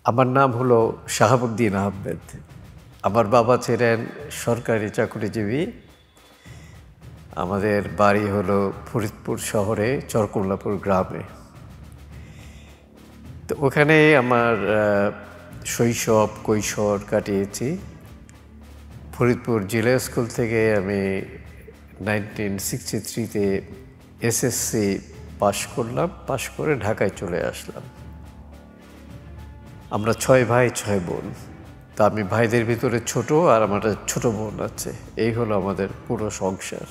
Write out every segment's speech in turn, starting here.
আমার নাম হলো শাহাবুদ্দিন আহমেদ। আমার বাবা ছিলেন সরকারি চাকরিজীবী। আমাদের বাড়ি হলো ফরিদপুর শহরে চরকল্লাপুর গ্রামে। তো ওখানে আমার শৈশব কৈশোর কাটিয়েছি। ফরিদপুর জিলা স্কুল থেকে আমি 1963-তে এসএসসি পাশ করলাম। পাশ করে ঢাকায় চলে আসলাম। আমরা 6 ভাই 6 বোন। তা আমি ভাইদের ভিতরে ছোট, আর আমার ছোট বোন আছে। এই হলো আমাদের পুরো সংসার।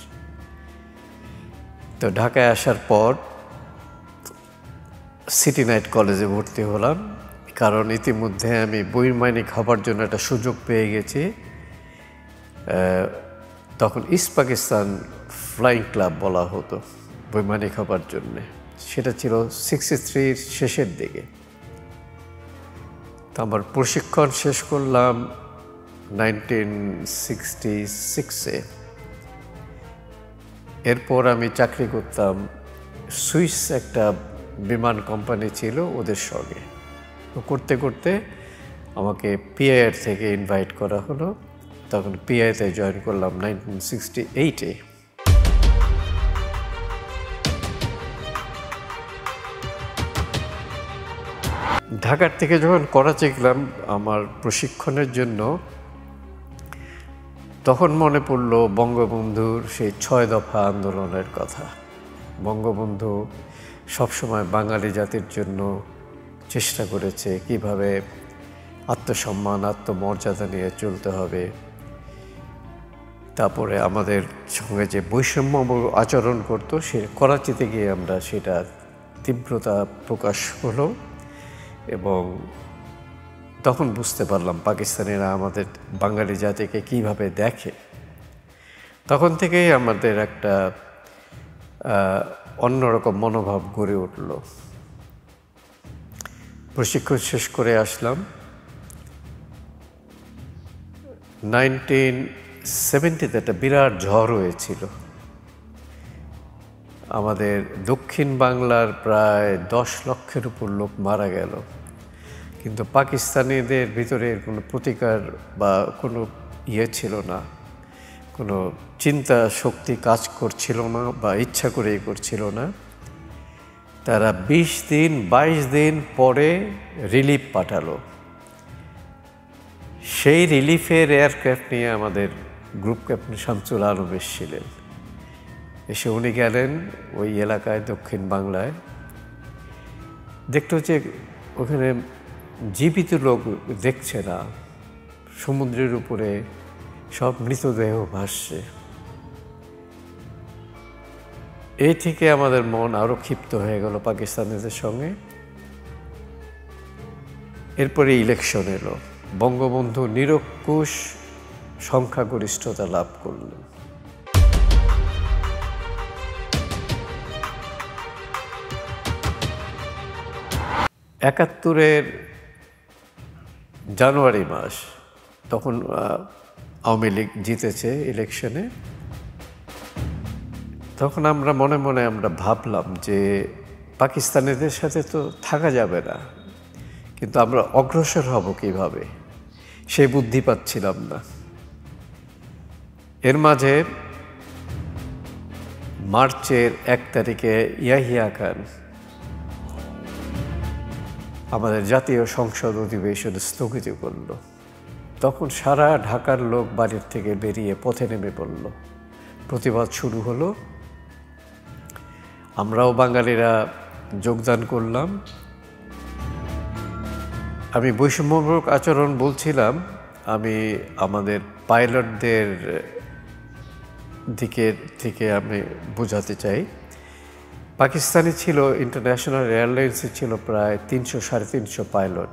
তো ঢাকায় আসার পর সিটি নাইট কলেজে ভর্তি হলাম, কারণ ইতিমধ্যে আমি বৈমানিক হবার জন্য একটা সুযোগ পেয়ে গেছি। তখন ইস্ট পাকিস্তান ফ্লাইং ক্লাব বলা হতো বৈমানিক হবার জন্যে। সেটা ছিল 63-র শেষের দিকে। তো আমার প্রশিক্ষণ শেষ করলাম 1966-এ। এরপর আমি চাকরি করতাম সুইস একটা বিমান কোম্পানি ছিল, ওদের সঙ্গে। তো করতে করতে আমাকে পিআইআর থেকে ইনভাইট করা হলো। তখন পিআইতে জয়েন করলাম 1968-এ। ঢাকার থেকে যখন করাচি গেলাম আমার প্রশিক্ষণের জন্য, তখন মনে পড়ল বঙ্গবন্ধুর সেই 6 দফা আন্দোলনের কথা। বঙ্গবন্ধু সবসময় বাঙালি জাতির জন্য চেষ্টা করেছে কিভাবে আত্মসম্মান আত্মমর্যাদা নিয়ে চলতে হবে। তারপরে আমাদের সঙ্গে যে বৈষম্যমূলক আচরণ করতো, সে করাচিতে গিয়ে আমরা সেটা তীব্রতা প্রকাশ হলো। এবং তখন বুঝতে পারলাম পাকিস্তানিরা আমাদের বাঙালি জাতিকে কিভাবে দেখে। তখন থেকেই আমাদের একটা অন্যরকম মনোভাব গড়ে উঠল। প্রশিক্ষণ শেষ করে আসলাম। 1970-তে একটা বিরাট ঝড় হয়েছিল। আমাদের দক্ষিণ বাংলার প্রায় 10 লক্ষের উপর লোক মারা গেল। কিন্তু পাকিস্তানিদের ভিতরে কোনো প্রতিকার বা কোনো ছিল না, কোনো চিন্তা শক্তি কাজ করছিল না, বা ইচ্ছা করেই করছিল না। তারা 20 দিন 22 দিন পরে রিলিফ পাঠালো। সেই রিলিফের এয়ারক্রাফট নিয়ে আমাদের গ্রুপ ক্যাপ্টেন শামসুল আলম এসেছিলেন। এসে উনি গেলেন ওই এলাকায়, দক্ষিণ বাংলায়। দেখতে হচ্ছে ওখানে জীবিত লোক দেখছে না, সমুদ্রের উপরে সব মৃতদেহ ভাসছে। এই থেকে আমাদের মন আরও ক্ষিপ্ত হয়ে গেল পাকিস্তানিদের সঙ্গে। এরপরে ইলেকশন এলো। বঙ্গবন্ধু নিরঙ্কুশ সংখ্যাগরিষ্ঠতা লাভ করলেন। একাত্তরের জানুয়ারি মাস, তখন আওয়ামী লীগ জিতেছে ইলেকশনে। তখন আমরা মনে মনে ভাবলাম যে পাকিস্তানিদের সাথে তো থাকা যাবে না, কিন্তু আমরা অগ্রসর হব কিভাবে, সেই বুদ্ধি পাচ্ছিলাম না। এর মাঝে মার্চের 1 তারিখে ইয়াহিয়া খান আমাদের জাতীয় সংসদ অধিবেশন স্থগিত করল। তখন সারা ঢাকার লোক বাড়ির থেকে বেরিয়ে পথে নেমে পড়ল। প্রতিবাদ শুরু হলো। আমরাও বাঙালিরা যোগদান করলাম। আমি বৈষম্যমূলক আচরণ বলছিলাম, আমি আমাদের পাইলটদের দিকের থেকে আমি বোঝাতে চাই। পাকিস্তানি ছিল, ইন্টারন্যাশনাল এয়ারলাইন্সে ছিল প্রায় 300-350 পাইলট।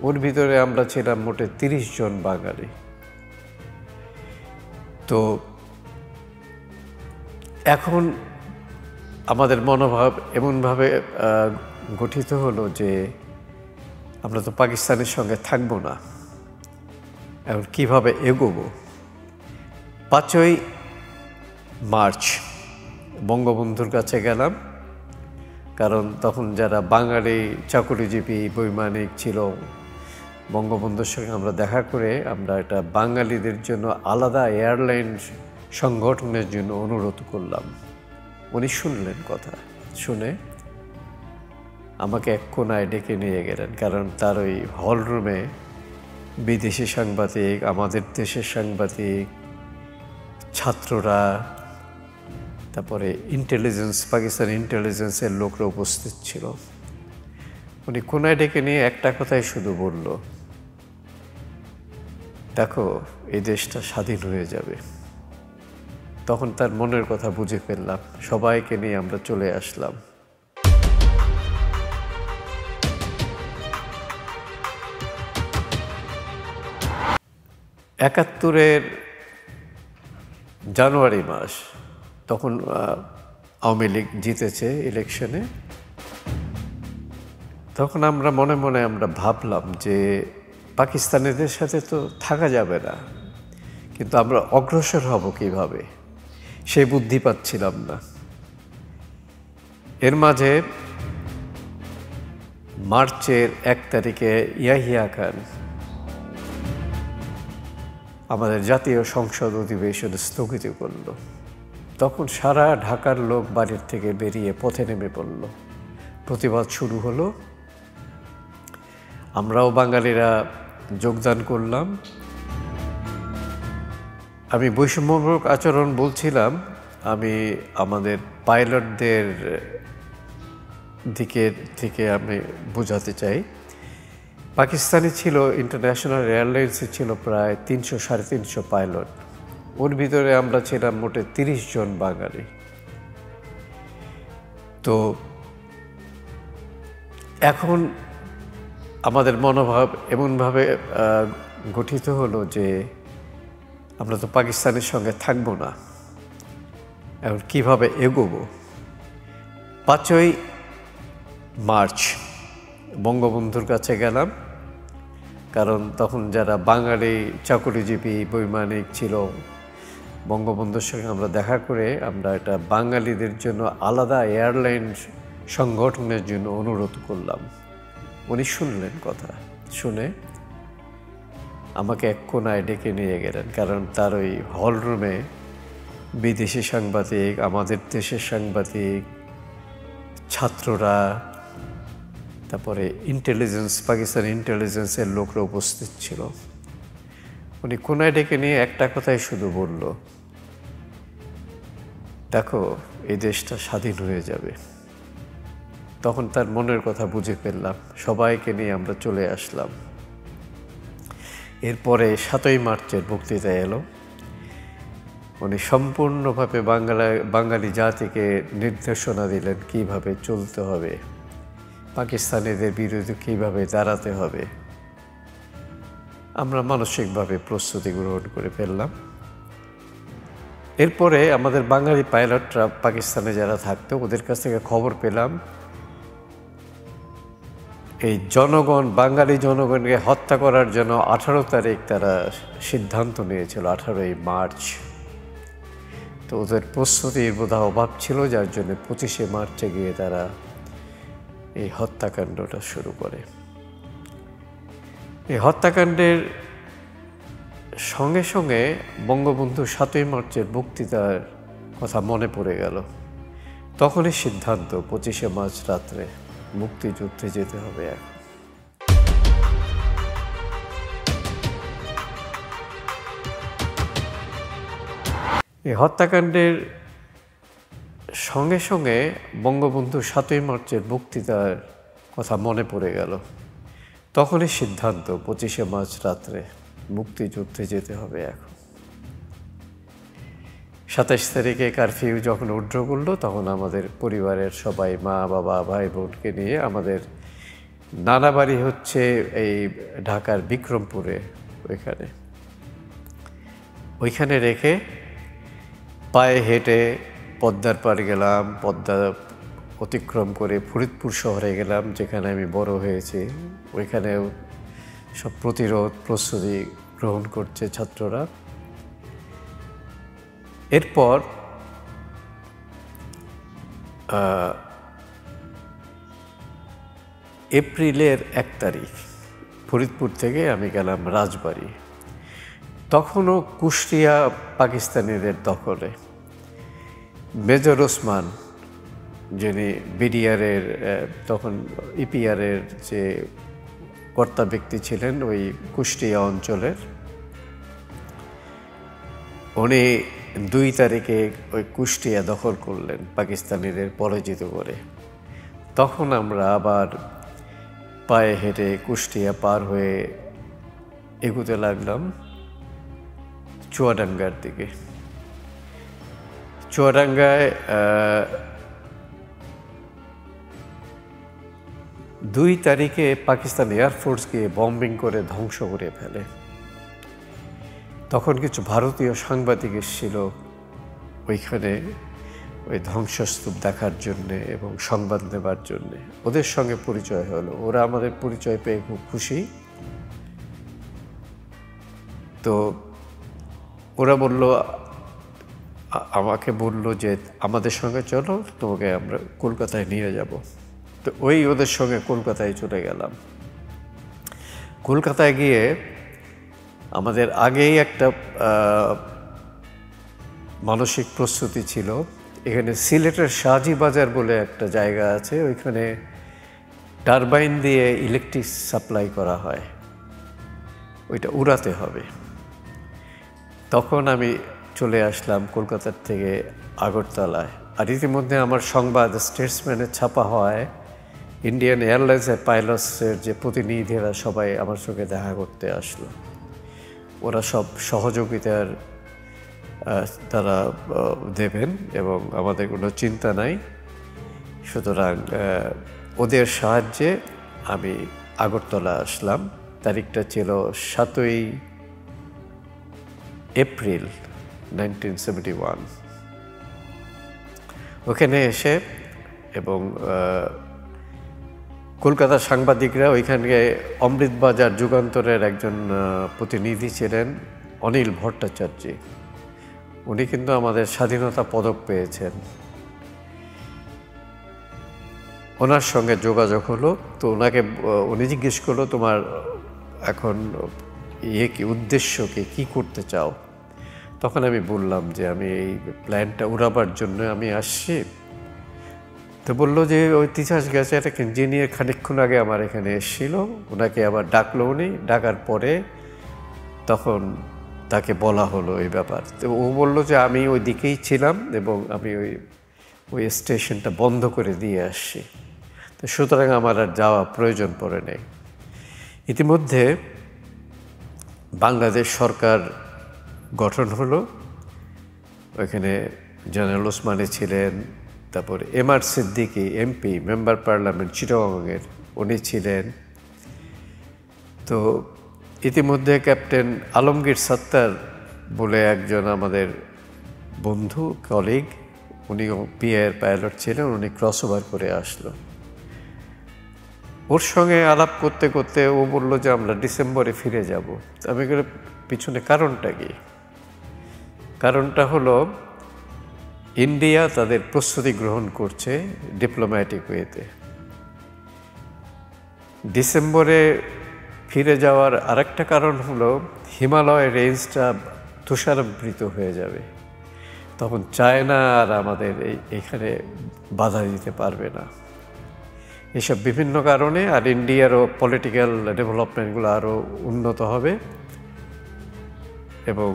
ওর ভিতরে আমরা ছিলাম মোটে 30 জন বাঙালি। তো এখন আমাদের মনোভাব এমনভাবে গঠিত হলো যে আমরা তো পাকিস্তানের সঙ্গে থাকবো না, এখন কীভাবে এগোবো। 5ই মার্চ বঙ্গবন্ধুর কাছে গেলাম, কারণ তখন যারা বাঙালি চাকরিজীবী বৈমানিক ছিল বঙ্গবন্ধুর সঙ্গে আমরা দেখা করে আমরা এটা বাঙালিদের জন্য আলাদা এয়ারলাইন সংগঠনের জন্য অনুরোধ করলাম। উনি শুনলেন কথা, শুনে আমাকে এক কোনায় ডেকে নিয়ে গেলেন, কারণ তার ওই হলরুমে বিদেশি সাংবাদিক, আমাদের দেশের সাংবাদিক, ছাত্ররা, তারপরে ইন্টেলিজেন্স, পাকিস্তান ইন্টেলিজেন্সের লোকরা উপস্থিত ছিল। উনি কোনায় ডেকে নিয়ে একটা কথাই শুধু বলল, দেখো এই দেশটা স্বাধীন হয়ে যাবে। তখন তার মনের কথা বুঝে ফেললাম, সবাইকে নিয়ে আমরা চলে আসলাম। একাত্তরের জানুয়ারি মাস, তখন আওয়ামী লীগ জিতেছে ইলেকশনে। তখন আমরা মনে মনে আমরা ভাবলাম যে পাকিস্তানিদের সাথে তো থাকা যাবে না, কিন্তু আমরা অগ্রসর হব কিভাবে, সেই বুদ্ধি পাচ্ছিলাম না। এর মাঝে মার্চের 1 তারিখে ইয়াহিয়া খান আমাদের জাতীয় সংসদ অধিবেশন স্থগিত করল। তখন সারা ঢাকার লোক বাড়ির থেকে বেরিয়ে পথে নেমে পড়ল, প্রতিবাদ শুরু হলো। আমরাও বাঙালিরা যোগদান করলাম। আমি বৈষম্যমূলক আচরণ বলছিলাম, আমি আমাদের পাইলটদের দিকে থেকে আমি বোঝাতে চাই। পাকিস্তানি ছিল, ইন্টারন্যাশনাল এয়ারলাইন্সে ছিল প্রায় 300-350 পাইলট। ওর ভিতরে আমরা ছিলাম মোটে 30 জন বাঙালি। তো এখন আমাদের মনোভাব এমনভাবে গঠিত হলো যে আমরা তো পাকিস্তানের সঙ্গে থাকবো না, এখন কীভাবে এগোবো। 5ই মার্চ বঙ্গবন্ধুর কাছে গেলাম, কারণ তখন যারা বাঙালি চাকরিজীবী বৈমানিক ছিল, বঙ্গবন্ধুর সঙ্গে আমরা দেখা করে আমরা এটা বাঙালিদের জন্য আলাদা এয়ারলাইন সংগঠনের জন্য অনুরোধ করলাম। উনি শুনলেন কথা, শুনে আমাকে এক কোনায় ডেকে নিয়ে গেলেন, কারণ তার ওই হলরুমে বিদেশি সাংবাদিক, আমাদের দেশের সাংবাদিক, ছাত্ররা, তারপরে ইন্টেলিজেন্স, পাকিস্তান ইন্টেলিজেন্সের লোকরা উপস্থিত ছিল। উনি কোনায় ডেকে নিয়ে একটা কথাই শুধু বলল, দেখো এই দেশটা স্বাধীন হয়ে যাবে। তখন তার মনের কথা বুঝে ফেললাম, সবাইকে নিয়ে আমরা চলে আসলাম। এরপরে 7ই মার্চের বক্তৃতা এলো। উনি সম্পূর্ণভাবে বাঙালি জাতিকে নির্দেশনা দিলেন কিভাবে চলতে হবে, পাকিস্তানিদের বিরুদ্ধে কীভাবে দাঁড়াতে হবে। আমরা মানসিকভাবে প্রস্তুতি গ্রহণ করে ফেললাম। এরপরে আমাদের বাঙালি পাইলটরা পাকিস্তানে যারা থাকতো ওদের কাছ থেকে খবর পেলাম এই বাঙালি জনগণকে হত্যা করার জন্য 18 তারিখ তারা সিদ্ধান্ত নিয়েছিল, 18ই মার্চ। তো ওদের প্রস্তুতির বোধহয় অভাব ছিল, যার জন্য 25শে মার্চে গিয়ে তারা এই হত্যাকাণ্ডটা শুরু করে। এই হত্যাকাণ্ডের সঙ্গে সঙ্গে বঙ্গবন্ধু 7ই মার্চের বক্তৃতার কথা মনে পড়ে গেল। তখনই সিদ্ধান্ত 25শে মার্চ রাত্রে মুক্তিযুদ্ধে যেতে হবে। এখন এই হত্যাকাণ্ডের সঙ্গে সঙ্গে বঙ্গবন্ধু 7ই মার্চের বক্তৃতার কথা মনে পড়ে গেল। তখনই সিদ্ধান্ত 25শে মার্চ রাত্রে মুক্তিযুদ্ধে যেতে হবে। এখন 27 তারিখে কারফিউ যখন উড্র করলো, তখন আমাদের পরিবারের সবাই, মা বাবা ভাই বোনকে নিয়ে, আমাদের নানা বাড়ি হচ্ছে এই ঢাকার বিক্রমপুরে, ওইখানে রেখে পায়ে হেঁটে পদ্মার পার গেলাম। পদ্মা অতিক্রম করে ফরিদপুর শহরে গেলাম, যেখানে আমি বড় হয়েছি। ওইখানেও সব প্রস্তুতি গ্রহণ করছে ছাত্ররা। এরপর এপ্রিলের 1 তারিখ ফরিদপুর থেকে আমি গেলাম রাজবাড়ী। তখনও কুষ্টিয়া পাকিস্তানিদের দখলে। মেজর ওসমান, যিনি বিডিআরের তখন ইপিআরের যে কর্তা ব্যক্তি ছিলেন ওই কুষ্টিয়া অঞ্চলের, উনি 2 তারিখে ওই কুষ্টিয়া দখল করলেন পাকিস্তানিদের পরাজিত করে। তখন আমরা আবার পায়ে হেঁটে কুষ্টিয়া পার হয়ে এগুতে লাগলাম চুয়াডাঙ্গার দিকে। চুয়াডাঙ্গায় 2 তারিখে পাকিস্তান এয়ারফোর্স গিয়ে বম্বিং করে ধ্বংস করে ফেলে। তখন কিছু ভারতীয় সাংবাদিক এসেছিল ওইখানে ওই ধ্বংসস্তূপ দেখার জন্যে এবং সংবাদ নেবার জন্যে। ওদের সঙ্গে পরিচয় হলো, ওরা আমাদের পরিচয় পেয়ে খুব খুশি। তো ওরা আমাকে বলল যে আমাদের সঙ্গে চলো, তোমাকে আমরা কলকাতায় নিয়ে যাব। তো ওদের সঙ্গে কলকাতায় চলে গেলাম। কলকাতায় গিয়ে আমাদের আগেই একটা মানসিক প্রস্তুতি ছিল। এখানে সিলেটের শাহজি বাজার বলে একটা জায়গা আছে, ওইখানে টারবাইন দিয়ে ইলেকট্রিক সাপ্লাই করা হয়, ওইটা উড়াতে হবে। তখন আমি চলে আসলাম কলকাতার থেকে আগরতলায়। আর ইতিমধ্যে আমার সংবাদ স্টেটসম্যানে ছাপা হয়, ইন্ডিয়ান এয়ারলাইন্সের পাইলটসের যে প্রতিনিধিরা সবাই আমার সঙ্গে দেখা করতে আসলো। ওরা সব সহযোগিতার তারা দেবেন এবং আমাদের কোনো চিন্তা নাই। সুতরাং ওদের সাহায্যে আমি আগরতলা আসলাম। তারিখটা ছিল 7ই এপ্রিল 1971। ওখানে এসে এবং কলকাতার সাংবাদিকরা, ওইখানে অমৃতবাজার যুগান্তরের একজন প্রতিনিধি ছিলেন অনিল ভট্টাচার্য, উনি কিন্তু আমাদের স্বাধীনতা পদক পেয়েছেন। ওনার সঙ্গে যোগাযোগ হলো। তো উনি জিজ্ঞেস করলো, তোমার এখন কি উদ্দেশ্য, কি করতে চাও? তখন আমি বললাম যে আমি এই প্ল্যানটা উড়াবার জন্য আমি আসছি। তো বললো যে ওই তিতাস গেছে একটা ইঞ্জিনিয়ার খানিকক্ষণ আগে আমার এখানে এসেছিল, ওনাকে আবার ডাকলো। উনি ডাকার পরে তখন তাকে বলা হলো এই ব্যাপার। তো ও বললো যে আমি ওই দিকেই ছিলাম এবং আমি ওই স্টেশনটা বন্ধ করে দিয়ে আসছি, তো সুতরাং আমার আর যাওয়া প্রয়োজন পড়ে নেই। ইতিমধ্যে বাংলাদেশ সরকার গঠন হলো। ওইখানে জেনারেল ওসমানী ছিলেন, তারপরে MR Siddiqui MP, member parliament চিটাগংয়ের, উনি ছিলেন। তো ইতিমধ্যে ক্যাপ্টেন আলমগীর সত্তার বলে একজন আমাদের বন্ধু কলিগ, উনিও পিআর পাইলট ছিলেন, উনি ক্রস ওভার করে আসলো। ওর সঙ্গে আলাপ করতে করতে ও বললো যে আমরা ডিসেম্বরে ফিরে যাব। আমি বললাম পিছনে কারণটা কি? কারণটা হলো ইন্ডিয়া তাদের প্রস্তুতি গ্রহণ করছে ডিপ্লোম্যাটিক ওয়েতে। ডিসেম্বরে ফিরে যাওয়ার আরেকটা কারণ হলো হিমালয় রেঞ্জটা তুষারাবৃত হয়ে যাবে, তখন চায়না আর আমাদের এখানে বাধা দিতে পারবে না। এসব বিভিন্ন কারণে, আর ইন্ডিয়ারও পলিটিক্যাল ডেভেলপমেন্টগুলো আরও উন্নত হবে এবং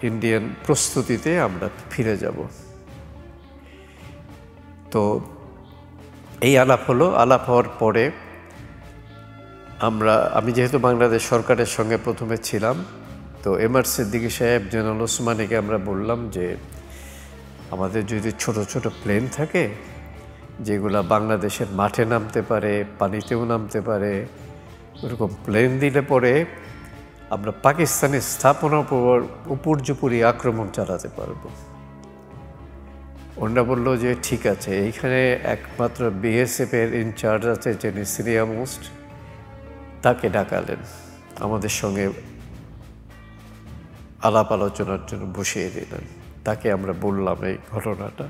ইন্ডিয়ান প্রস্তুতিতে আমরা ফিরে যাব। তো এই আলাপ হলো। আলাপ হওয়ার পরে আমি যেহেতু বাংলাদেশ সরকারের সঙ্গে প্রথমে ছিলাম, তো এমআর সিদ্দিকী সাহেব, জেনারেল ওসমানীকে আমরা বললাম যে আমাদের যদি ছোট ছোট প্লেন থাকে যেগুলো বাংলাদেশের মাঠে নামতে পারে, পানিতেও নামতে পারে, ওরকম প্লেন দিলে পরে আমরা পাকিস্তানি স্থাপনার উপর্যুপরি আক্রমণ চালাতে পারবো। ওনারা বললো যে ঠিক আছে। এইখানে একমাত্র বিএসএফের ইনচার্জ আছে, যিনি সিনিয়র মোস্ট, তাকে ডাকালেন, আমাদের সঙ্গে আলাপ আলোচনার জন্য বসিয়ে দিলেন। তাকে আমরা বললাম এই ঘটনাটা,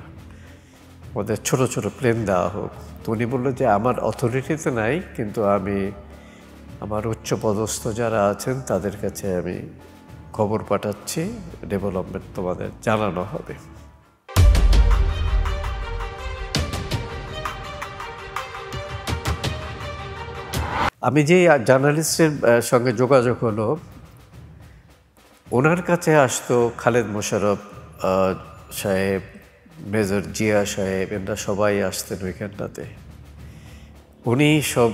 আমাদের ছোট ছোট প্লেন দেওয়া হোক। তো উনি বললো যে আমার অথরিটিতে নাই, কিন্তু আমি আমার উচ্চপদস্থ যারা আছেন তাদের কাছে আমি খবর পাঠাচ্ছি, ডেভেলপমেন্ট তোমাদের জানানো হবে। আমি যে জার্নালিস্টের সঙ্গে যোগাযোগ হলো, ওনার কাছে আসতো খালেদ মোশাররফ সাহেব, মেজর জিয়া সাহেব, এরা সবাই আসতেন ওইখানটাতে। উনি সব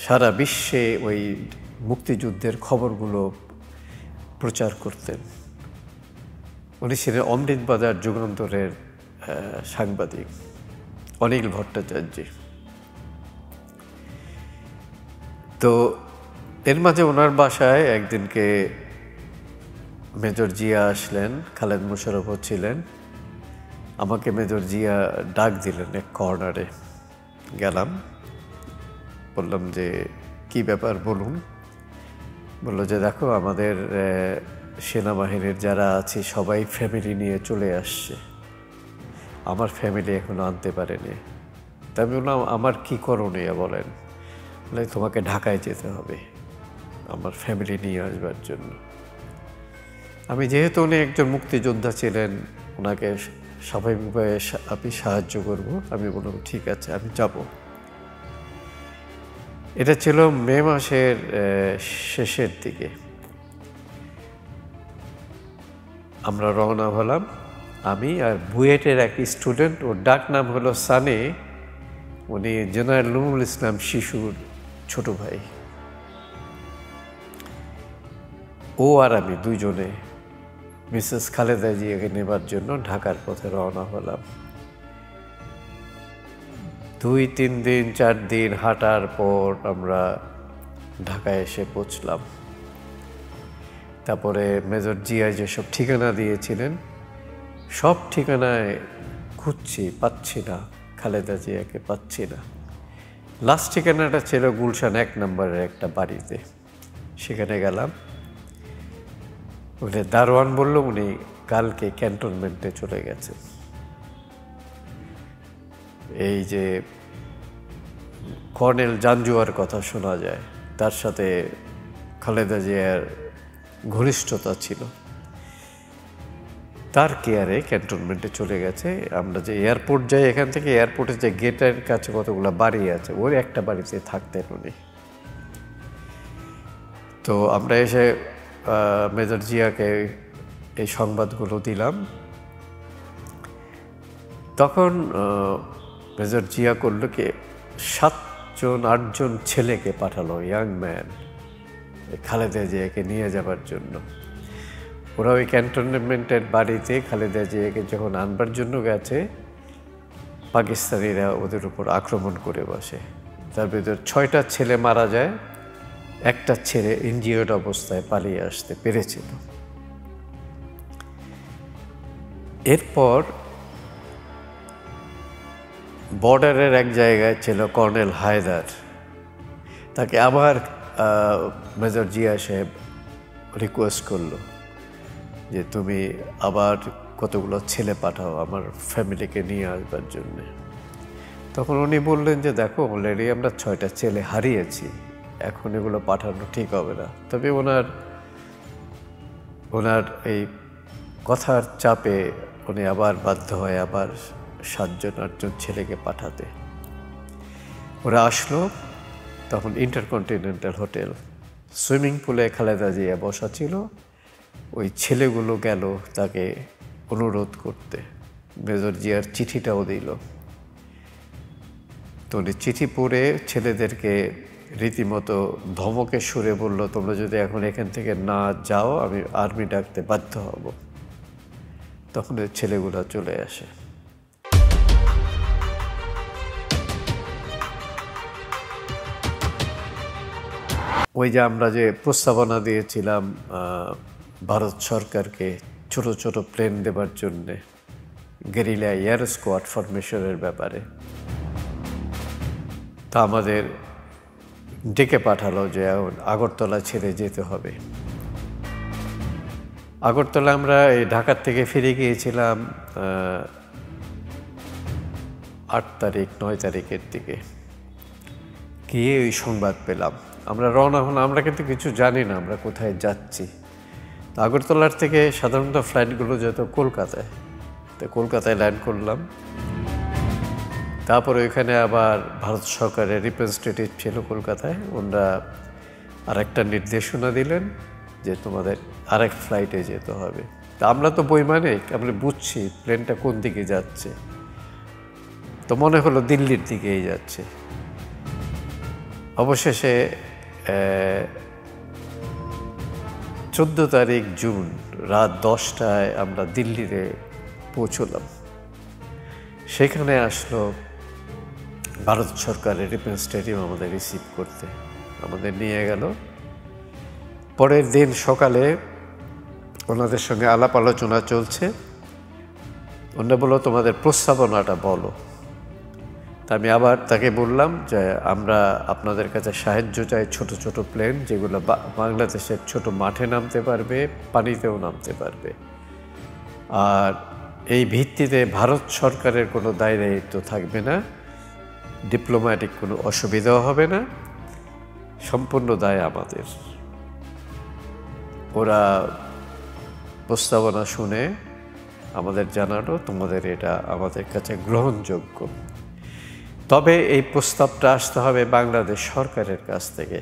সারা বিশ্বে ওই মুক্তিযুদ্ধের খবরগুলো প্রচার করতেন। উনি ছিলেন অমৃতবাজার যুগান্তরের সাংবাদিক অনিল ভট্টাচার্য। তো এর মাঝে ওনার বাসায় একদিনকে মেজর জিয়া আসলেন, খালেদ মোশাররফও ছিলেন। আমাকে মেজর জিয়া ডাক দিলেন এক কর্নারে। গেলাম, বললাম যে কি ব্যাপার বলুন। বললো যে দেখো, আমাদের সেনাবাহিনীর যারা আছে সবাই ফ্যামিলি নিয়ে চলে আসছে, আমার ফ্যামিলি এখনো আনতে পারেনি। তা আমি বললাম আমার কী করণীয় বলেন। বলে তোমাকে ঢাকায় যেতে হবে আমার ফ্যামিলি নিয়ে আসবার জন্য। আমি যেহেতু উনি একজন মুক্তিযোদ্ধা ছিলেন, ওনাকে স্বাভাবিকভাবে আমি সাহায্য করব। আমি বললাম ঠিক আছে, আমি যাব। এটা ছিল মে মাসের শেষের দিকে। আমরা রওনা হলাম, আমি আর বুয়েটের এক স্টুডেন্ট, ওর ডাক নাম হলো সানি। উনি জেনারেল নুরুল ইসলাম শিশুর ছোট ভাই। ও আর আমি দুইজনে মিসেস খালেদা জিয়াকে নেবার জন্য ঢাকার পথে রওনা হলাম। 2-3 দিন 4 দিন হাঁটার পর আমরা ঢাকায় এসে পৌঁছলাম। তারপরে মেজর জিয়া যেসব ঠিকানা দিয়েছিলেন সব ঠিকানায় খুঁজছি, পাচ্ছি না, খালেদা জিয়াকে পাচ্ছি না। লাস্ট ঠিকানাটা ছিল গুলশান 1 নম্বরের একটা বাড়িতে। সেখানে গেলাম, ওখানে দারোয়ান বলল উনি কালকে ক্যান্টনমেন্টে চলে গেছেন। এই যে কর্নেল জাঞ্জুয়ার কথা শোনা যায়, তার সাথে খালেদা জিয়ার ঘনিষ্ঠতা ছিল, তার কেয়ারে ক্যান্টনমেন্টে চলে গেছে। আমরা যে এয়ারপোর্ট যাই, এখান থেকে এয়ারপোর্টের যে গেটের কাছে কতগুলো বাড়ি আছে, ওর একটা বাড়িতে থাকতেন উনি। তো আমরা এসে মেজর জিয়াকে এই সংবাদগুলো দিলাম। তখন মেজর জিয়া করলো কি 7-8জন ছেলেকে পাঠালো, ইয়াং ম্যান, খালেদা জিয়াকে নিয়ে যাবার জন্য। ওরা ওই ক্যান্টনমেন্টের বাড়িতে খালেদা জিয়াকে যখন আনবার জন্য গেছে, পাকিস্তানিরা ওদের উপর আক্রমণ করে বসে। তার ভিতর 6টা ছেলে মারা যায়, একটা ছেলে ইনজিওর্ড অবস্থায় পালিয়ে আসতে পেরেছিল। এরপর বর্ডারের এক জায়গায় ছিল কর্নেল হায়দার, তাকে আবার মেজর জিয়া সাহেব রিকোয়েস্ট করলো যে তুমি আবার কতগুলো ছেলে পাঠাও আমার ফ্যামিলিকে নিয়ে আসবার জন্যে। তখন উনি বললেন যে দেখো, অলরেডি আমরা 6টা ছেলে হারিয়েছি, এখন এগুলো পাঠানো ঠিক হবে না। তবে ওনার এই কথার চাপে উনি আবার বাধ্য হয় আবার 7-8জন ছেলেকে পাঠাতে। ওরা আসলো, তখন ইন্টারকন্টিনেন্টাল হোটেল, সুইমিং পুলে খালেদা জিয়া বসা ছিল। ওই ছেলেগুলো গেল তাকে অনুরোধ করতে, মেজর জিয়ার চিঠিটাও দিল। তো উনি চিঠি পড়ে ছেলেদেরকে রীতিমতো ধমকে সুরে বলল, তোমরা যদি এখন এখান থেকে না যাও আমি আর্মি ডাকতে বাধ্য হব। তখন ওই ছেলেগুলো চলে আসে। ওই যে আমরা যে প্রস্তাবনা দিয়েছিলাম ভারত সরকারকে ছোট ছোট প্লেন দেবার জন্যে, গেরিলা এয়ার স্কোয়াড ফরমেশনের ব্যাপারে, তা আমাদের ডেকে পাঠালো যে আগরতলা ছেড়ে যেতে হবে। আগরতলা আমরা এই ঢাকার থেকে ফিরে গিয়েছিলাম 8 তারিখ 9 তারিখের দিকে। গিয়ে ওই সংবাদ পেলাম আমরা রওনা হলাম, আমরা কিন্তু কিছু জানি না আমরা কোথায় যাচ্ছি। তো আগরতলার থেকে সাধারণত ফ্লাইটগুলো যেত কলকাতায়, তো কলকাতায় ল্যান্ড করলাম। তারপরে ওইখানে আবার ভারত সরকারের রিপ্রেজেন্টেটিভ ছিল কলকাতায়, ওনারা আরেকটা নির্দেশনা দিলেন যে তোমাদের আরেক ফ্লাইটে যেতে হবে। তা আমরা তো বৈমানিক, আমরা বুঝছি প্লেনটা কোন দিকে যাচ্ছে, তো মনে হলো দিল্লির দিকেই যাচ্ছে। অবশেষে 14 তারিখ জুন রাত 10টায় আমরা দিল্লিতে পৌঁছলাম। সেখানে আসলো ভারত সরকারের রিপ্রেজেন্টেটিভ আমাদের রিসিভ করতে, আমাদের নিয়ে গেল। পরের দিন সকালে ওনাদের সঙ্গে আলাপ আলোচনা চলছে। ওনারা বললো তোমাদের প্রস্তাবনাটা বলো। তা আমি আবার তাকে বললাম যে আমরা আপনাদের কাছে সাহায্য চাই, ছোট ছোট প্লেন যেগুলো বাংলাদেশের ছোট মাঠে নামতে পারবে, পানিতেও নামতে পারবে, আর এই ভিত্তিতে ভারত সরকারের কোনো দায় দায়িত্ব থাকবে না, ডিপ্লোম্যাটিক কোনো অসুবিধাও হবে না, সম্পূর্ণ দায় আমাদের। ওরা প্রস্তাবনা শুনে আমাদের জানালো তোমাদের এটা আমাদের কাছে গ্রহণযোগ্য, তবে এই প্রস্তাবটা আসতে হবে বাংলাদেশ সরকারের কাছ থেকে,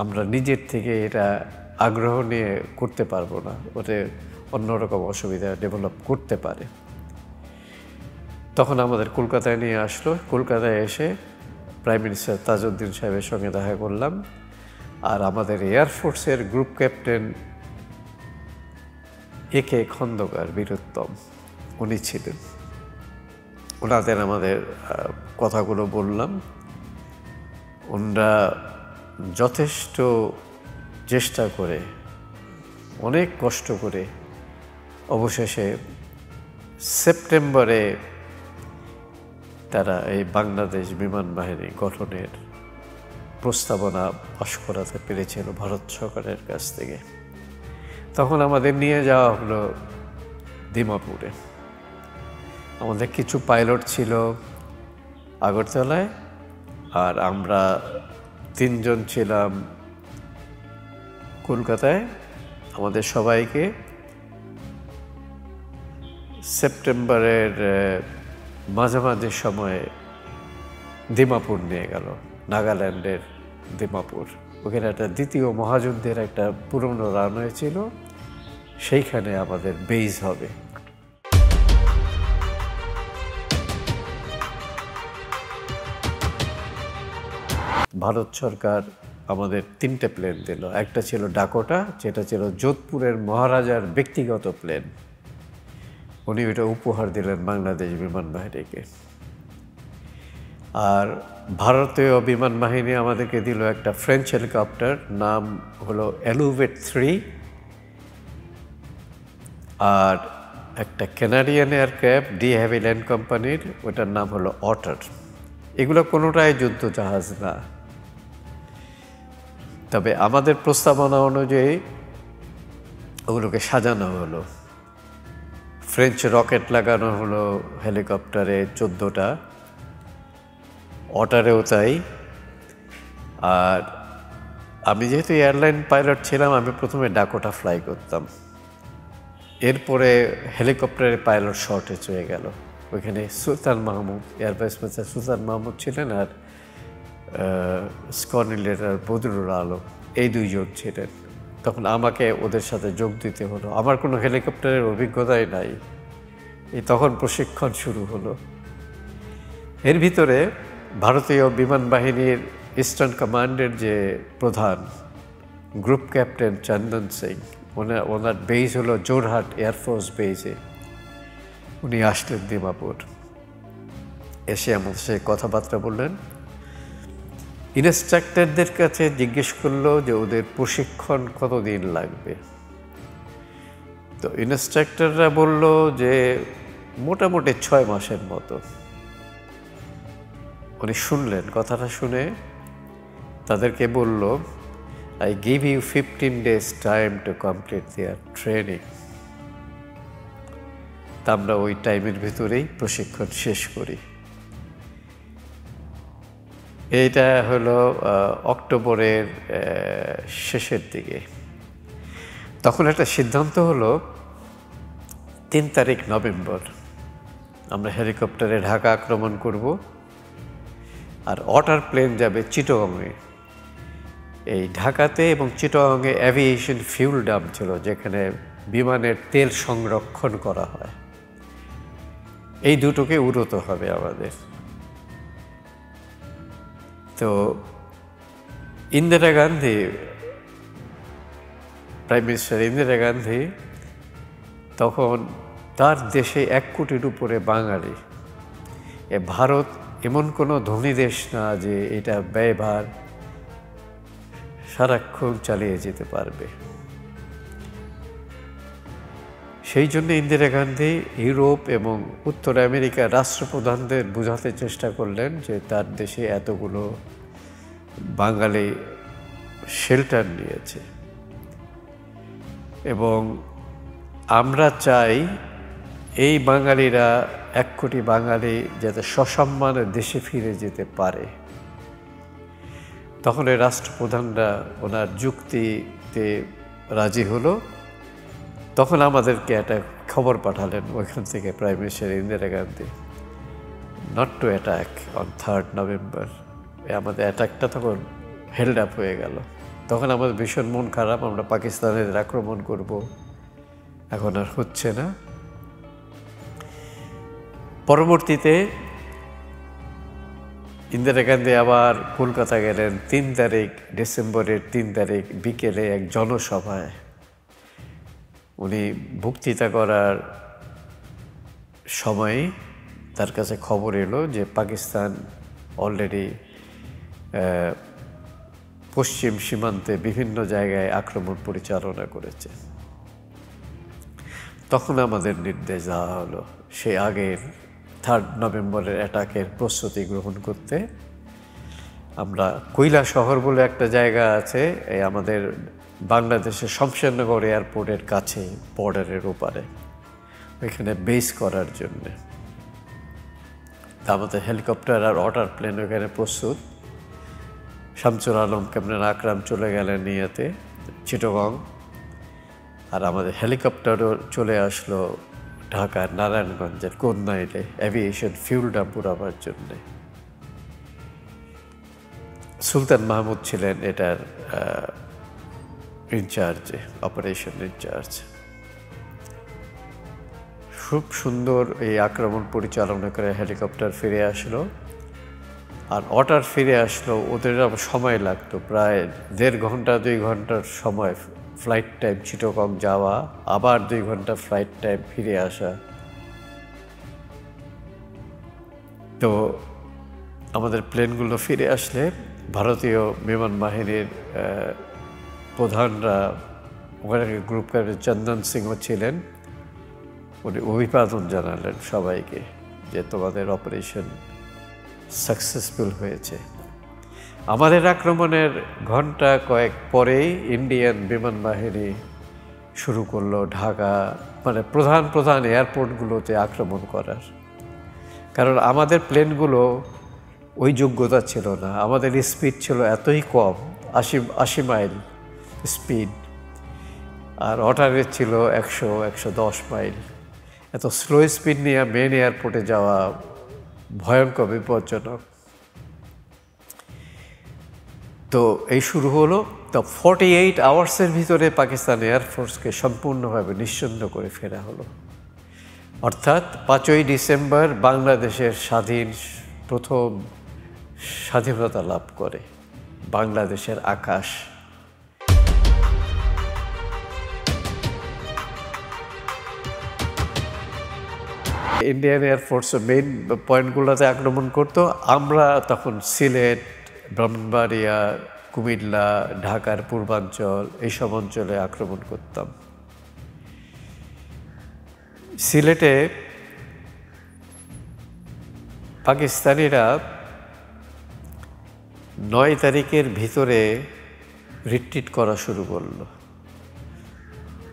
আমরা নিজের থেকে এটা আগ্রহ নিয়ে করতে পারবো না, ওতে অন্যরকম অসুবিধা ডেভেলপ করতে পারে। তখন আমাদের কলকাতায় নিয়ে আসলো। কলকাতায় এসে প্রাইম মিনিস্টার তাজউদ্দিন সাহেবের সঙ্গে দেখা করলাম, আর আমাদের এয়ারফোর্সের গ্রুপ ক্যাপ্টেন একে খন্দকার বীরোত্তম উনি ছিলেন। ওনাদের আমাদের কথাগুলো বললাম। ওনারা যথেষ্ট চেষ্টা করে, অনেক কষ্ট করে অবশেষে সেপ্টেম্বরে তারা এই বাংলাদেশ বিমান বাহিনী গঠনের প্রস্তাবনা পাশ করাতে পেরেছিল ভারত সরকারের কাছ থেকে। তখন আমাদের নিয়ে যাওয়া হলো দিমাপুরে। আমাদের কিছু পাইলট ছিল আগরতলায়, আর আমরা 3 জন ছিলাম কলকাতায়। আমাদের সবাইকে সেপ্টেম্বরের মাঝামাঝি সময়ে দিমাপুর নিয়ে গেল, নাগাল্যান্ডের দিমাপুর। ওখানে একটা দ্বিতীয় মহাযুদ্ধের একটা পুরনো রানওয়ে ছিল, সেইখানে আমাদের বেস হবে। ভারত সরকার আমাদের 3টে প্লেন দিল। একটা ছিল ডাকোটা, যেটা ছিল যোধপুরের মহারাজার ব্যক্তিগত প্লেন, উনি ওটা উপহার দিলেন বাংলাদেশ বিমান বাহিনীকে। আর ভারতীয় বিমান বাহিনী আমাদেরকে দিল একটা ফ্রেঞ্চ হেলিকপ্টার, নাম হলো এলুভেট 3, আর একটা কানাডিয়ান এয়ারক্রাফট ডি হ্যাভিল্যান্ড কোম্পানির, ওটার নাম হলো অটার। এগুলো কোনোটাই যুদ্ধ জাহাজ না, তবে আমাদের প্রস্তাবনা অনুযায়ী ওগুলোকে সাজানো হলো। ফ্রেঞ্চ রকেট লাগানো হলো হেলিকপ্টারে 14টা, অটারেও তাই। আর আমি যেহেতু এয়ারলাইন পাইলট ছিলাম, আমি প্রথমে ডাকোটা ফ্লাই করতাম। এরপরে হেলিকপ্টারের পাইলট শর্টেজ হয়ে গেল। ওইখানে সুলতান মাহমুদ, এয়ার ভাইস মার্শাল সুলতান মাহমুদ ছিলেন, আর স্কর্নিলেটার বদরুল আলম, এই 2 জন ছিলেন। তখন আমাকে ওদের সাথে যোগ দিতে হলো। আমার কোনো হেলিকপ্টারের অভিজ্ঞতাই নাই, এই তখন প্রশিক্ষণ শুরু হলো। এর ভিতরে ভারতীয় বিমান বাহিনীর ইস্টার্ন কমান্ডের যে প্রধান গ্রুপ ক্যাপ্টেন চন্দন সিং, ওনার বেস হলো জোরহাট এয়ারফোর্স বেসে, উনি আসলেন দিমাপুর। এসে আমাদের সাথে কথাবার্তা বললেন। ইনস্ট্রাক্টরদের কাছে জিজ্ঞেস করলো যে ওদের প্রশিক্ষণ কতদিন লাগবে। তো ইনস্ট্রাক্টররা বলল যে মোটামুটি 6 মাসের মতো। উনি শুনলেন, কথাটা শুনে তাদেরকে বলল, I give you 15 days time to complete their training. তা আমরা ওই টাইমের ভিতরেই প্রশিক্ষণ শেষ করি। এইটা হলো অক্টোবরের শেষের দিকে। তখন একটা সিদ্ধান্ত হলো 3 তারিখ নভেম্বর আমরা হেলিকপ্টারে ঢাকা আক্রমণ করব, আর ওয়াটার প্লেন যাবে চিটাগংয়ে। এই ঢাকাতে এবং চিটাগংয়ে অ্যাভিয়েশন ফিউল ডাম্প ছিল, যেখানে বিমানের তেল সংরক্ষণ করা হয়। এই দুটোকে উড়োতে হবে আমাদের। তো ইন্দিরা গান্ধী, প্রাইম মিনিস্টার ইন্দিরা গান্ধী, তখন তার দেশে 1 কোটির উপরে বাঙালি। ভারত এমন কোনো ধনী দেশ না যে এটা ব্যয়ভার সারাক্ষণ চালিয়ে যেতে পারবে। সেই জন্য ইন্দিরা গান্ধী ইউরোপ এবং উত্তর আমেরিকার রাষ্ট্রপ্রধানদের বোঝাতে চেষ্টা করলেন যে তার দেশে এতগুলো বাঙালি শেল্টার নিয়েছে এবং আমরা চাই এই বাঙালিরা 1 কোটি বাঙালি যাতে সসম্মানে দেশে ফিরে যেতে পারে। তখন এই রাষ্ট্রপ্রধানরা ওনার যুক্তিতে রাজি হলো। তখন আমাদেরকে একটা খবর পাঠালেন ওইখান থেকে prime minister Indira Gandhi, not to attack on 3rd November. আমাদের অ্যাটাকটা তখন হেল্ড আপ হয়ে গেল। তখন আমাদের ভীষণ মন খারাপ, আমরা পাকিস্তানের আক্রমণ করব, এখন আর হচ্ছে না। পরবর্তীতে ইন্দিরা গান্ধী আবার কলকাতা গেলেন 3 তারিখ, ডিসেম্বরের 3 তারিখ বিকেলে এক জনসভায়। উনি বক্তৃতা করার সময় তার কাছে খবর এলো যে পাকিস্তান অলরেডি পশ্চিম সীমান্তে বিভিন্ন জায়গায় আক্রমণ পরিচালনা করেছে। তখন আমাদের নির্দেশ দেওয়া হলো সে আগের 3rd নভেম্বরের অ্যাটাকের প্রস্তুতি গ্রহণ করতে। আমরা কৈলাসহর বলে একটা জায়গা আছে এই আমাদের বাংলাদেশের শমশেরনগর এয়ারপোর্টের কাছে, বর্ডারের ওপারে, ওইখানে বেস করার জন্যে। আমাদের হেলিকপ্টার আর ওয়াটার প্লেন ওইখানে প্রস্তুত। শামসুল আলম, ক্যাপ্টেন আকরাম চলে গেলেন নিয়েতে চিটাগং, আর আমাদের হেলিকপ্টারও চলে আসলো ঢাকার নারায়ণগঞ্জের কোন্নাইলে অ্যাভিয়েশন ফিউল ডাম্প উড়াবার জন্যে। সুলতান মাহমুদ ছিলেন এটার ইনচার্জে, অপারেশন ইনচার্জ। খুব সুন্দর এই আক্রমণ পরিচালনা করে হেলিকপ্টার ফিরে আসলো, আর ওয়াটার ফিরে আসলো। ওদের সময় লাগতো প্রায় 1.5 ঘন্টা 2 ঘন্টার সময় ফ্লাইট টাইম চিটাগং যাওয়া, আবার 2 ঘন্টা ফ্লাইট টাইম ফিরে আসা। তো আমাদের প্লেনগুলো ফিরে আসলে ভারতীয় বিমান বাহিনীর প্রধানরা, ওখানে গ্রুপ ক্যাপ্টেন চন্দন সিংও ছিলেন, উনি অভিবাদন জানালেন সবাইকে যে তোমাদের অপারেশন সাকসেসফুল হয়েছে। আমাদের আক্রমণের ঘন্টা কয়েক পরেই ইন্ডিয়ান বিমান বাহিনী শুরু করলো ঢাকা, মানে প্রধান প্রধান এয়ারপোর্টগুলোতে আক্রমণ করার। কারণ আমাদের প্লেনগুলো ওই যোগ্যতা ছিল না, আমাদের স্পিড ছিল এতই কম, 80 মাইল স্পিড, আর ওয়াটারের ছিল 100-110 মাইল। এত স্লো স্পিড নিয়ে মেন এয়ারপোর্টে যাওয়া ভয়ঙ্কর বিপজ্জনক। তো এই শুরু হলো। তো 48 আওয়ার্সের ভিতরে পাকিস্তান এয়ারফোর্সকে সম্পূর্ণভাবে নিশ্চিহ্ন করে ফেরা হলো। অর্থাৎ 5ই ডিসেম্বর বাংলাদেশের প্রথম স্বাধীনতা লাভ করে বাংলাদেশের আকাশ। ইন্ডিয়ান এয়ারফোর্স মেইন পয়েন্টগুলোতে আক্রমণ করতো। আমরা তখন সিলেট, ব্রাহ্মণবাড়িয়া, কুমিল্লা, ঢাকার পূর্বাঞ্চল এইসব অঞ্চলে আক্রমণ করতাম। সিলেটে পাকিস্তানিরা 9 তারিখের ভিতরে রিট্রিট করা শুরু করলো।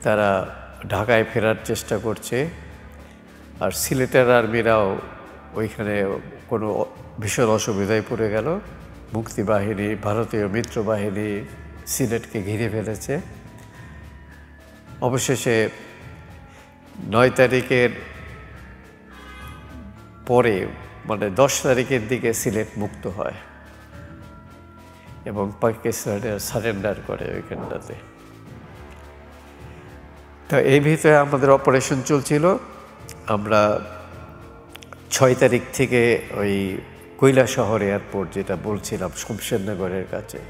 তারা ঢাকায় ফেরার চেষ্টা করছে, আর সিলেটের আর্মিরাও ওইখানে কোনো ভীষণ অসুবিধায় পড়ে গেল। মুক্তিবাহিনী, ভারতীয় মিত্রবাহিনী সিলেটকে ঘিরে ফেলেছে। অবশেষে 9 তারিখের পরে মানে 10 তারিখের দিকে সিলেট মুক্ত হয় এবং পাকিস্তানের সারেন্ডার করে ওইখানটাতে। তো এই ভিতরে আমাদের অপারেশন চলছিল। আমরা 6 তারিখ থেকে ওই কৈলাসহর এয়ারপোর্ট, যেটা বলছিলাম শমশেরনগরের কাছে,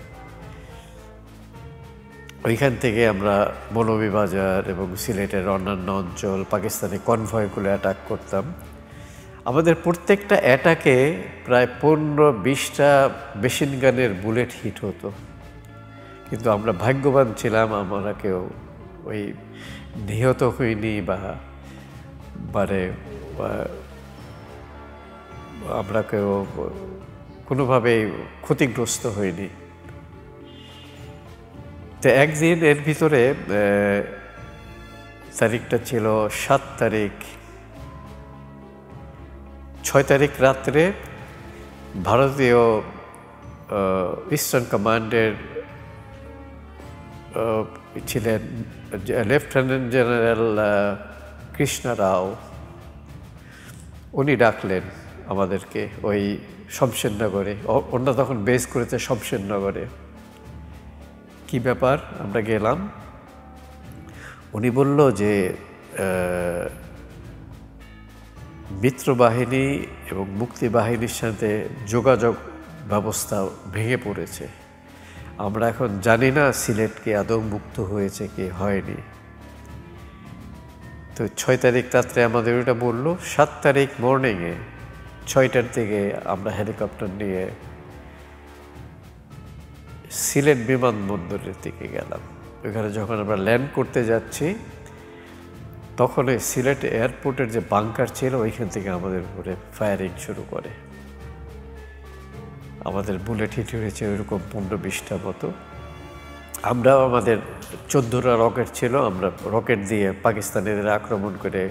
ওইখান থেকে আমরা মৌলভীবাজার এবং সিলেটের অন্যান্য অঞ্চল, পাকিস্তানি কনভয়গুলো অ্যাটাক করতাম। আমাদের প্রত্যেকটা অ্যাটাকে প্রায় 15-20টা মেশিন গানের বুলেট হিট হতো, কিন্তু আমরা ভাগ্যবান ছিলাম, আমরা কেউ ওই নিহত হইনি বা আমরা কেউ কোনোভাবেই ক্ষতিগ্রস্ত হইনি। তো একদিন এর ভিতরে তারিখটা ছিল 7 তারিখ, 6 তারিখ রাত্রে ভারতীয় ইস্টার্ন কমান্ডের ছিলেন লেফটেন্যান্ট জেনারেল কৃষ্ণা রাও। উনি ডাকলেন আমাদেরকে ওই শমশেরনগরে। ওনারা তখন বেস করেছে শমশেরনগরে। কি ব্যাপার? আমরা গেলাম। উনি বলল যে মিত্রবাহিনী এবং মুক্তিবাহিনীর সাথে যোগাযোগ ব্যবস্থা ভেঙে পড়েছে। আমরা এখন জানি না সিলেটকে আদৌ মুক্ত হয়েছে কি হয়নি। তো 6 তারিখ রাত্রে আমাদের ওটা বলল। 7 তারিখ মর্নিংয়ে 6টার দিকে আমরা হেলিকপ্টার নিয়ে সিলেট বিমানবন্দরের দিকে গেলাম। ওইখানে যখন আমরা ল্যান্ড করতে যাচ্ছি, তখন ওই সিলেট এয়ারপোর্টের যে বাংকার ছিল, ওইখান থেকে আমাদের উপরে ফায়ারিং শুরু করে। আমাদের বুলেট হিট হয়েছে ওইরকম 15-20টা মতো। আমরাও, আমাদের 14টা রকেট ছিল, আমরা রকেট দিয়ে পাকিস্তানিদের আক্রমণ করে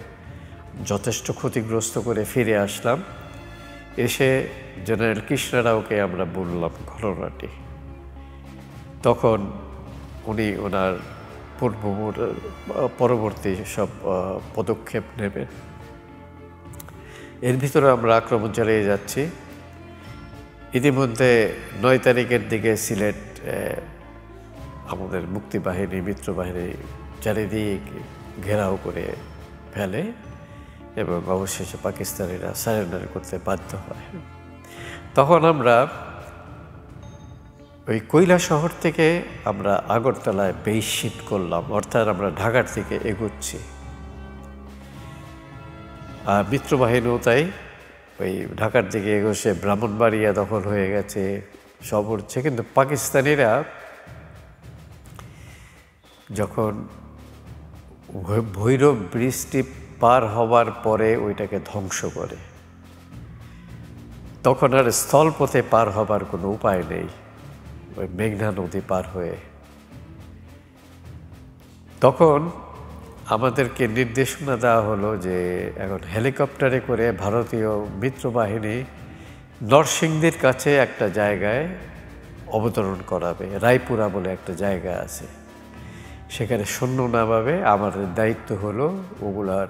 যথেষ্ট ক্ষতিগ্রস্ত করে ফিরে আসলাম। এসে জেনারেল কৃষ্ণা রাওকে আমরা বললাম ঘটনাটি। তখন উনি ওনার পরবর্তী সব পদক্ষেপ নেবেন। এর ভিতরে আমরা আক্রমণ চালিয়ে যাচ্ছি। ইতিমধ্যে 9 তারিখের দিকে সিলেট আমাদের মুক্তিবাহিনী, মিত্রবাহিনী চারিদিক ঘেরাও করে ফেলে এবং অবশেষে পাকিস্তানিরা সারেন্ডার করতে বাধ্য হয়। তখন আমরা ওই কৈলাসহর থেকে আমরা আগরতলায় বেস শিফট করলাম, অর্থাৎ আমরা ঢাকার থেকে এগোচ্ছি। আর মিত্রবাহিনীও তাই ওই ঢাকার দিকে এগোচ্ছে। ব্রাহ্মণবাড়িয়া দখল হয়ে গেছে, সব হচ্ছে। কিন্তু পাকিস্তানিরা যখন ভৈরব ব্রিজটি পার হবার পরে ওইটাকে ধ্বংস করে, তখন আর স্থলপথে পার হবার কোনো উপায় নেই ওই মেঘনা নদী পার হয়ে। তখন আমাদেরকে নির্দেশনা দেওয়া হলো যে এখন হেলিকপ্টারে করে ভারতীয় মিত্রবাহিনী নরসিংদীর কাছে একটা জায়গায় অবতরণ করাবে। রায়পুরা বলে একটা জায়গা আছে, সেখানে সৈন্য নামাবে। আমাদের দায়িত্ব হলো ওগুলার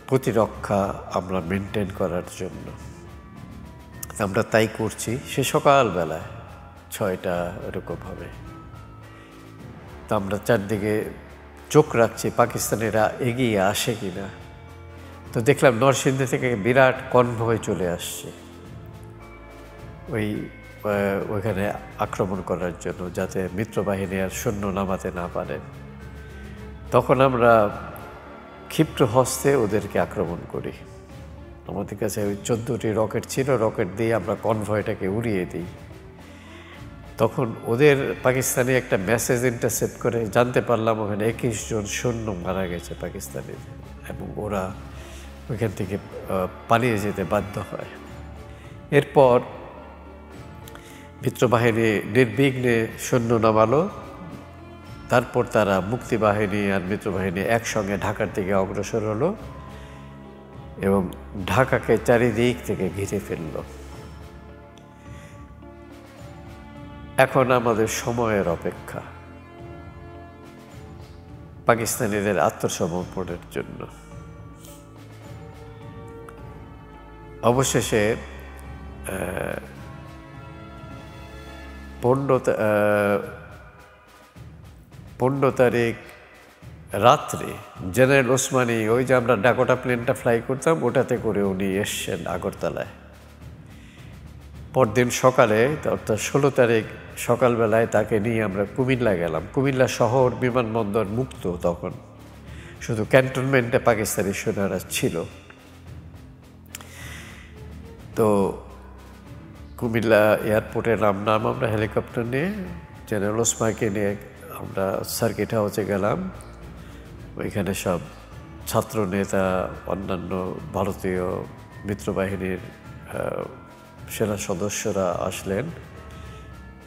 প্রতিরক্ষা আমরা মেনটেন করার জন্য। আমরা তাই করছি। সে সকালবেলায় 6টা এরকম হবে। তো আমরা চারদিকে চোখ রাখছি পাকিস্তানিরা এগিয়ে আসে কিনা। তো দেখলাম নরসিংদী থেকে বিরাট কনভয় চলে আসছে ওইখানে আক্রমণ করার জন্য, যাতে মিত্রবাহিনী আর সৈন্য নামাতে না পারে। তখন আমরা ক্ষিপ্র হস্তে ওদেরকে আক্রমণ করি। আমাদের কাছে ওই 14টি রকেট ছিল, রকেট দিয়ে আমরা কনভয়টাকে উড়িয়ে দিই। তখন ওদের পাকিস্তানি একটা মেসেজ ইন্টারসেপ্ট করে জানতে পারলাম ওখানে 21 জন সৈন্য মারা গেছে পাকিস্তানিদের, এবং ওরা ওইখান থেকে পালিয়ে যেতে বাধ্য হয়। এরপর মিত্রবাহিনী নির্বিঘ্নে সৈন্য নামালো। তারপর তারা মুক্তিবাহিনী আর মিত্রবাহিনী একসঙ্গে ঢাকার দিকে অগ্রসর হলো এবং ঢাকাকে চারিদিক থেকে ঘিরে ফেলল। এখন আমাদের সময়ের অপেক্ষা পাকিস্তানিদের আত্মসমর্পণের জন্য। অবশেষে 15 তারিখ রাত্রে জেনারেল ওসমানী, ওই যে আমরা ডাকোটা প্লেনটা ফ্লাই করতাম, ওটাতে করে উনি এসছেন আগরতলায়। পরদিন সকালে অর্থাৎ 16 তারিখ সকালবেলায় তাকে নিয়ে আমরা কুমিল্লা গেলাম। কুমিল্লা শহর বিমানবন্দর মুক্ত তখন, শুধু ক্যান্টনমেন্টে পাকিস্তানি সেনারা ছিল। তো কুমিল্লা এয়ারপোর্টে নামলাম আমরা হেলিকপ্টার নিয়ে, জেনারেল ওসমানীকে নিয়ে আমরা সার্কিট হাউসে গেলাম। ওইখানে সব ছাত্র নেতা, অন্যান্য ভারতীয় মিত্রবাহিনীর সেনা সদস্যরা আসলেন,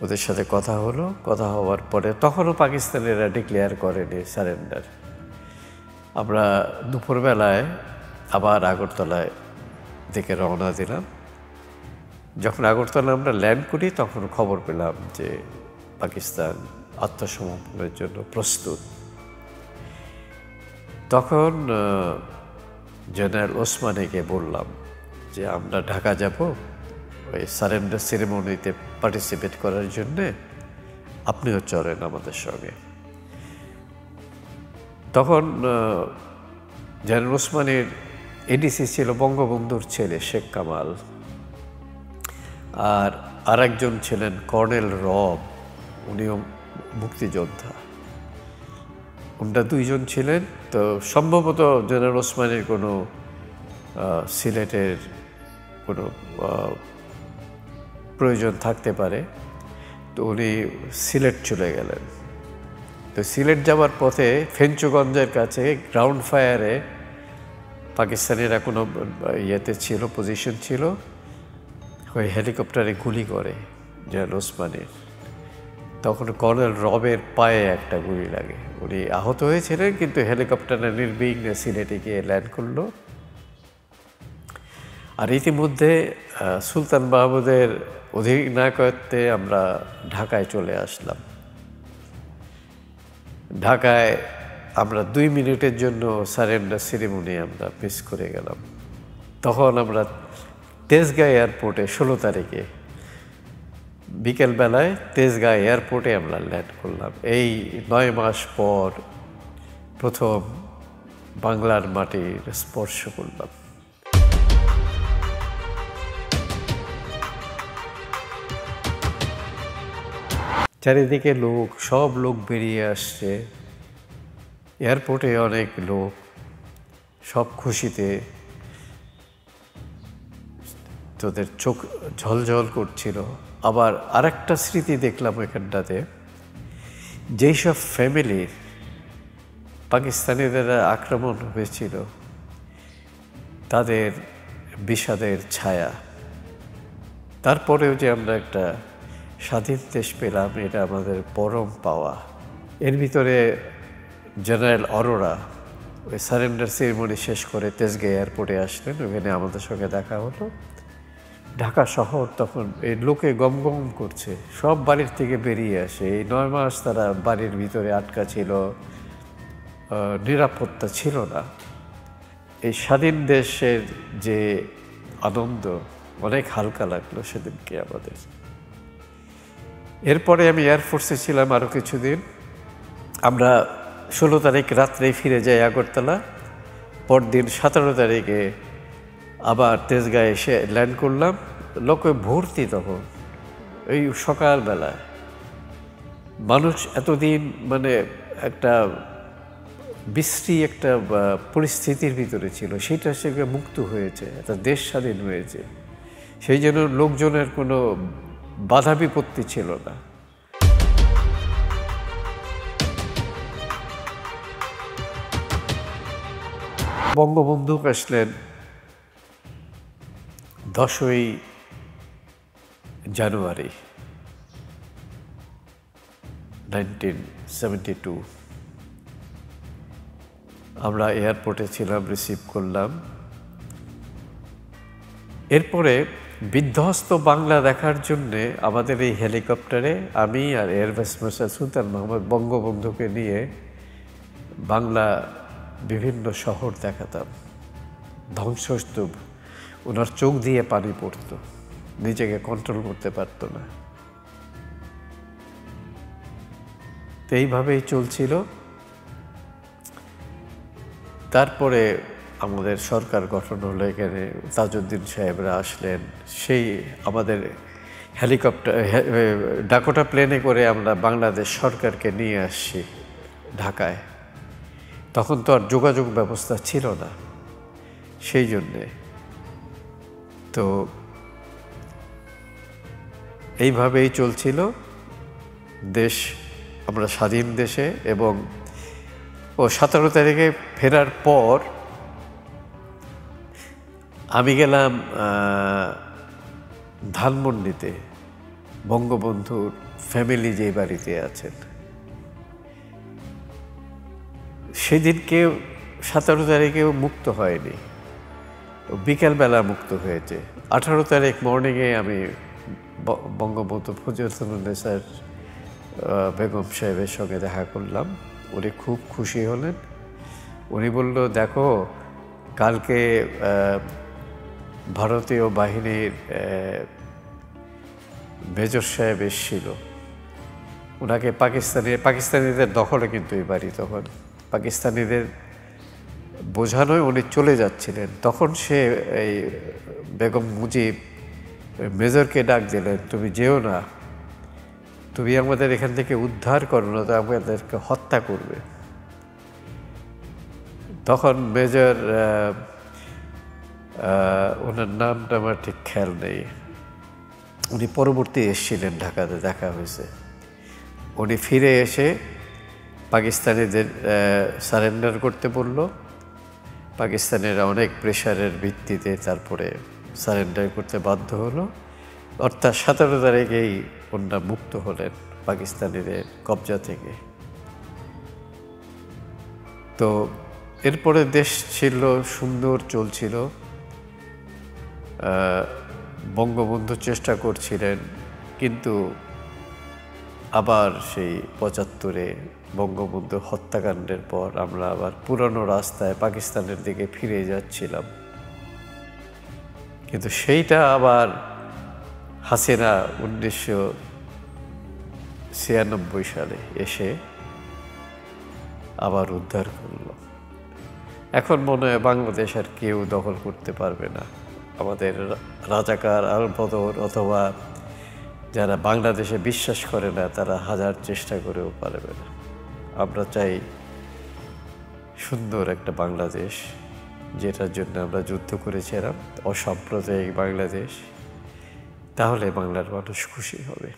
ওদের সাথে কথা হলো। কথা হওয়ার পরে তখনও পাকিস্তানিরা ডিক্লেয়ার করেনি সারেন্ডার। আমরা দুপুরবেলায় আবার আগরতলায় দিকে রওনা দিলাম। যখন আগরতলা আমরা ল্যান্ড করি তখন খবর পেলাম যে পাকিস্তান আত্মসমর্পণের জন্য প্রস্তুত। তখন জেনারেল ওসমানীকে বললাম যে আমরা ঢাকা যাব ওই সারেন্ডার সেরেমনিতে পার্টিসিপেট করার জন্যে, আপনিও চলেন আমাদের সঙ্গে। তখন জেনারেল ওসমানীর এডিসি ছিল বঙ্গবন্ধুর ছেলে শেখ কামাল, আর আরেকজন ছিলেন কর্নেল রব, উনিও মুক্তিযোদ্ধা। ওনারা দুইজন ছিলেন। তো সম্ভবত জেনারেল ওসমানীর কোনো সিলেটের কোনো প্রয়োজন থাকতে পারে, তো উনি সিলেট চলে গেলেন। তো সিলেট যাওয়ার পথে ফেঞ্চুগঞ্জের কাছে গ্রাউন্ড ফায়ারে পাকিস্তানিরা কোনো ইয়েতে ছিল, পজিশন ছিল, ওই হেলিকপ্টারে গুলি করে জেনারেল ওসমানীর। তখন কর্নেল রবের পায়ে একটা গুলি লাগে, উনি আহত হয়েছিলেন, কিন্তু হেলিকপ্টারে নির্বিঘ্নে সিলেটে গিয়ে ল্যান্ড করলো। আর ইতিমধ্যে সুলতান মাহমুদের অধিনায়কত্বে আমরা ঢাকায় চলে আসলাম। ঢাকায় আমরা 2 মিনিটের জন্য সারেন্ডার সেরেমনি আমরা মিস করে গেলাম। তখন আমরা তেজগাঁ এয়ারপোর্টে 16 তারিখে বিকেলবেলায় তেজগাঁ এয়ারপোর্টে আমরা ল্যান্ড করলাম। এই 9 মাস পর প্রথম বাংলার মাটির স্পর্শ করলাম। চারিদিকে লোক, সব লোক বেরিয়ে আসছে, এয়ারপোর্টে অনেক লোক, সব খুশিতে, তোদের চোখ ঝলঝল করছিল। আবার আরেকটা স্মৃতি দেখলাম এখানটাতে, যেই সব ফ্যামিলির পাকিস্তানিদের আক্রমণ হয়েছিল তাদের বিষাদের ছায়া। তারপরেও যে আমরা একটা স্বাধীন দেশ পেলাম, এটা আমাদের পরম পাওয়া। এর ভিতরে জেনারেল অরোরা ওই সারেন্ডার সেরিমনি শেষ করে তেজগাঁ এয়ারপোর্টে আসলেন, ওখানে আমাদের সঙ্গে দেখা হলো। ঢাকা শহর তখন এই লোকে গম গম করছে, সব বাড়ির থেকে বেরিয়ে আসে। এই 9 মাস তারা বাড়ির ভিতরে আটকা ছিল, নিরাপত্তা ছিল না। এই স্বাধীন দেশের যে আনন্দ, অনেক হালকা লাগলো সেদিনকে আমাদের। এরপরে আমি এয়ারফোর্সে ছিলাম আরও কিছুদিন। আমরা 16 তারিখ রাত্রেই ফিরে যাই আগরতলা। পরদিন 17 তারিখে আবার তেজগাঁ এসে ল্যান্ড করলাম। লোকে ভর্তি তখন, এই সকালবেলায়। মানুষ এতদিন মানে একটা বিশ্রী একটা পরিস্থিতির ভিতরে ছিল, সেটা সেখানে মুক্ত হয়েছে, একটা দেশ স্বাধীন হয়েছে। সেই জন্য লোকজনের কোনো বাধা বিপত্তি ছিল না। বঙ্গবন্ধু আসলেন 10ই জানুয়ারি 1972। আমরা এয়ারপোর্টে ছিলাম, রিসিভ করলাম। এরপরে বিধ্বস্ত বাংলা দেখার জন্যে আমাদের এই হেলিকপ্টারে আমি আর এয়ার ভাইস মার্শাল সুলতান মাহমুদ বঙ্গবন্ধুকে নিয়ে বাংলা বিভিন্ন শহর দেখাতাম। ধ্বংসস্তূপ, ওনার চোখ দিয়ে পানি পড়তো, নিজেকে কন্ট্রোল করতে পারতো না। তো এইভাবেই চলছিল। তারপরে আমাদের সরকার গঠন হলো, এখানে তাজউদ্দিন সাহেবরা আসলেন। সেই আমাদের হেলিকপ্টার ডাকোটা প্লেনে করে আমরা বাংলাদেশ সরকারকে নিয়ে আসছি ঢাকায়। তখন তো আর যোগাযোগ ব্যবস্থা ছিল না, সেই জন্যে। তো এইভাবেই চলছিল দেশ, আমরা স্বাধীন দেশে। এবং 17 তারিখে ফেরার পর আমি গেলাম ধানমন্ডিতে, বঙ্গবন্ধুর ফ্যামিলি যে বাড়িতে আছেন। সেদিনকে 17 তারিখেও মুক্ত হয়নি, বিকেলবেলা মুক্ত হয়েছে। 18 তারিখ মর্নিংয়ে আমি বঙ্গবন্ধু ফজিলাতুন্নেসার বেগম সাহেবের সঙ্গে দেখা করলাম। উনি খুব খুশি হলেন। উনি বলল, দেখো কালকে ভারতীয় বাহিনীর মেজর সাহেব এসেছিল, ওনাকে পাকিস্তানিদের দখলে কিন্তু এই বাড়ি, তখন পাকিস্তানিদের বোঝানোয় উনি চলে যাচ্ছিলেন। তখন সে এই বেগম মুজিব মেজরকে ডাক দিলেন, তুমি যেও না, তুমি আমাদের এখান থেকে উদ্ধার করো না তো আমাদেরকে হত্যা করবে। তখন মেজর, ওনার নামটা আমার ঠিক খেয়াল নেই, উনি পরবর্তী এসেছিলেন, ঢাকাতে দেখা হয়েছে। উনি ফিরে এসে পাকিস্তানিদের সারেন্ডার করতে বলল। পাকিস্তানিরা অনেক প্রেশারের ভিত্তিতে তারপরে সারেন্ডার করতে বাধ্য হলো। অর্থাৎ 17 তারিখেই ওনারা মুক্ত হলেন পাকিস্তানিদের কবজা থেকে। তো এরপরে দেশ ছিল সুন্দর, চলছিল। বঙ্গবন্ধু চেষ্টা করছিলেন, কিন্তু আবার সেই 75-এ বঙ্গবন্ধু হত্যাকাণ্ডের পর আমরা আবার পুরনো রাস্তায় পাকিস্তানের দিকে ফিরে যাচ্ছিলাম। কিন্তু সেইটা আবার হাসিনা 1996 সালে এসে আবার উদ্ধার করল। এখন মনে হয় বাংলাদেশ আর কেউ দখল করতে পারবে না। আমাদের রাজাকার আল-বদর অথবা যারা বাংলাদেশে বিশ্বাস করে না, তারা হাজার চেষ্টা করেও পারবে না। আমরা চাই সুন্দর একটা বাংলাদেশ, যেটার জন্য আমরা যুদ্ধ করেছিলাম, অসাম্প্রদায়িক বাংলাদেশ। তাহলে বাংলার মানুষ খুশি হবে।